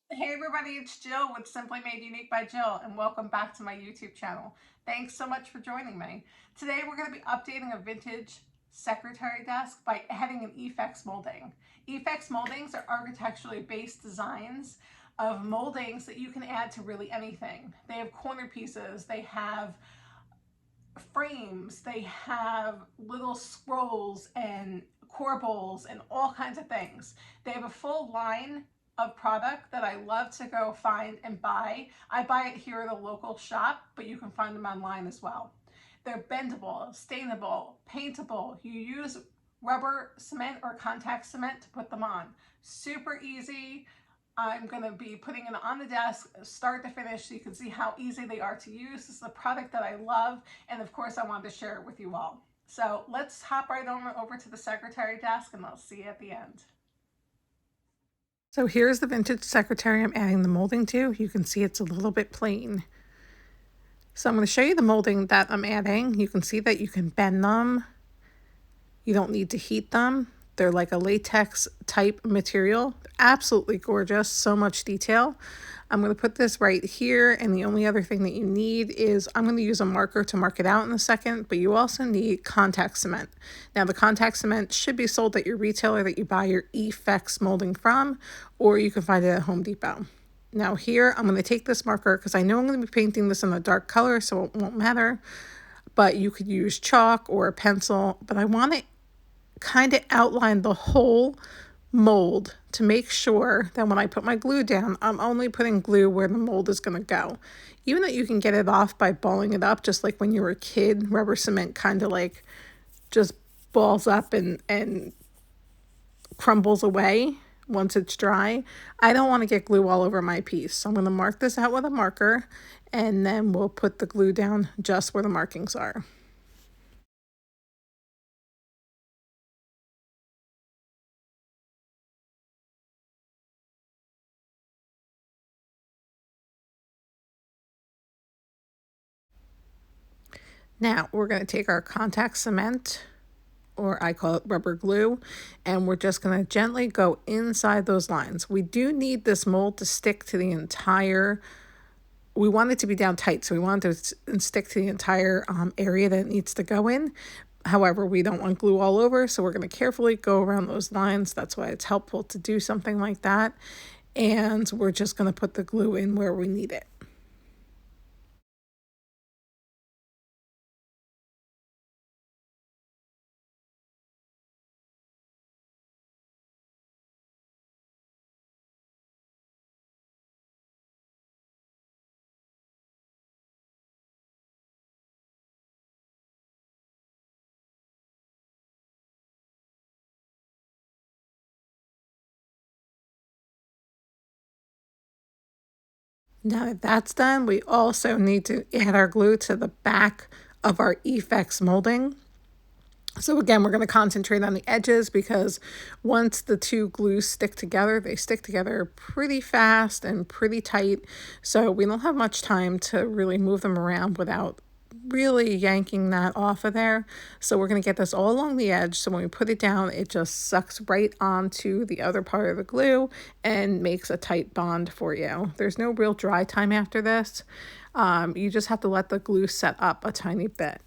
Hey everybody, it's Jill with Simply Made Unique by Jill, and welcome back to my YouTube channel. Thanks so much for joining me. Today we're going to be updating a vintage secretary desk by adding an Efex molding. Efex moldings are architecturally based designs of moldings that you can add to really anything. They have corner pieces, they have frames, they have little scrolls and corbels and all kinds of things. They have a full line of product that I love to go find and buy. I buy it here at a local shop, but you can find them online as well. They're bendable, stainable, paintable. You use rubber cement or contact cement to put them on. Super easy. I'm going to be putting it on the desk start to finish so you can see how easy they are to use. This is a product that I love, and of course I wanted to share it with you all. So let's hop right on over to the secretary desk and I'll see you at the end. So here's the vintage secretary I'm adding the molding to. You can see it's a little bit plain. So I'm going to show you the molding that I'm adding. You can see that you can bend them. You don't need to heat them. They're like a latex type material. Absolutely gorgeous, so much detail. I'm going to put this right here, and the only other thing that you need is I'm going to use a marker to mark it out in a second, but you also need contact cement. Now the contact cement should be sold at your retailer that you buy your Efex molding from, or you can find it at Home Depot. Now here, I'm going to take this marker because I know I'm going to be painting this in a dark color, so it won't matter, but you could use chalk or a pencil, but I want to kind of outline the whole mold to make sure that when I put my glue down, I'm only putting glue where the mold is going to go. Even though you can get it off by balling it up, just like when you were a kid, rubber cement kind of like just balls up and crumbles away once it's dry. I don't want to get glue all over my piece. So I'm going to mark this out with a marker, and then we'll put the glue down just where the markings are. Now we're going to take our contact cement, or I call it rubber glue, and we're just going to gently go inside those lines. We do need this mold to stick to the entire, we want it to be down tight, so we want it to stick to the entire area that it needs to go in. However, we don't want glue all over, so we're going to carefully go around those lines. That's why it's helpful to do something like that. And we're just going to put the glue in where we need it. Now that that's done, we also need to add our glue to the back of our Efex molding. So again, we're going to concentrate on the edges because once the two glues stick together, they stick together pretty fast and pretty tight. So we don't have much time to really move them around without really yanking that off of there. So we're going to get this all along the edge. So when we put it down, it just sucks right onto the other part of the glue and makes a tight bond for you. There's no real dry time after this. You just have to let the glue set up a tiny bit.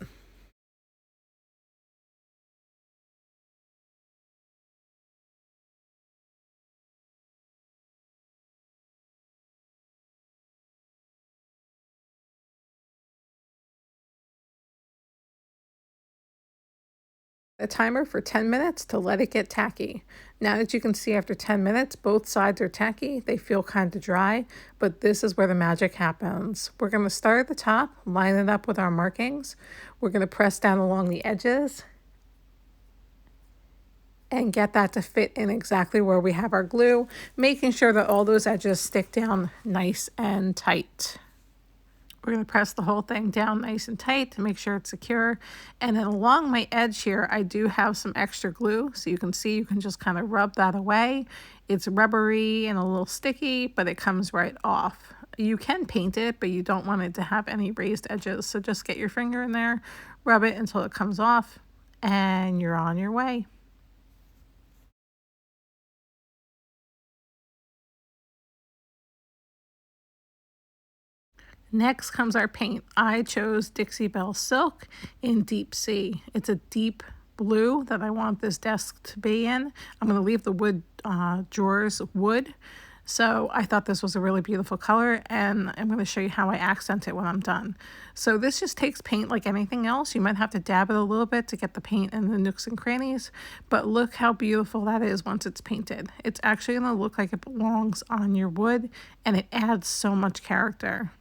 A timer for 10 minutes to let it get tacky. Now that you can see after 10 minutes, both sides are tacky. They feel kind of dry, but this is where the magic happens. We're going to start at the top, line it up with our markings. We're going to press down along the edges and get that to fit in exactly where we have our glue, making sure that all those edges stick down nice and tight. We're going to press the whole thing down nice and tight to make sure it's secure. And then along my edge here, I do have some extra glue. So you can see you can just kind of rub that away. It's rubbery and a little sticky, but it comes right off. You can paint it, but you don't want it to have any raised edges. So just get your finger in there, rub it until it comes off, and you're on your way. Next comes our paint. I chose Dixie Belle Silk in Deep Sea. It's a deep blue that I want this desk to be in. I'm going to leave the wood drawers wood. So I thought this was a really beautiful color, and I'm going to show you how I accent it when I'm done. So this just takes paint like anything else. You might have to dab it a little bit to get the paint in the nooks and crannies, but look how beautiful that is once it's painted. It's actually going to look like it belongs on your wood, and it adds so much character.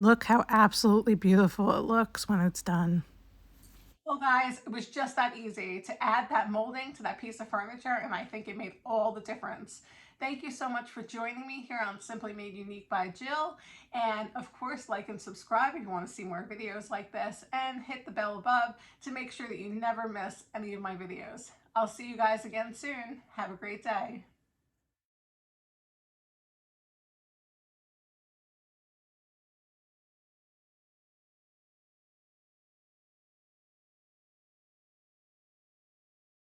Look how absolutely beautiful it looks when it's done. Well, guys, it was just that easy to add that molding to that piece of furniture, and I think it made all the difference. Thank you so much for joining me here on Simply Made Unique by Jill. And of course, like and subscribe if you want to see more videos like this, and hit the bell above to make sure that you never miss any of my videos. I'll see you guys again soon. Have a great day.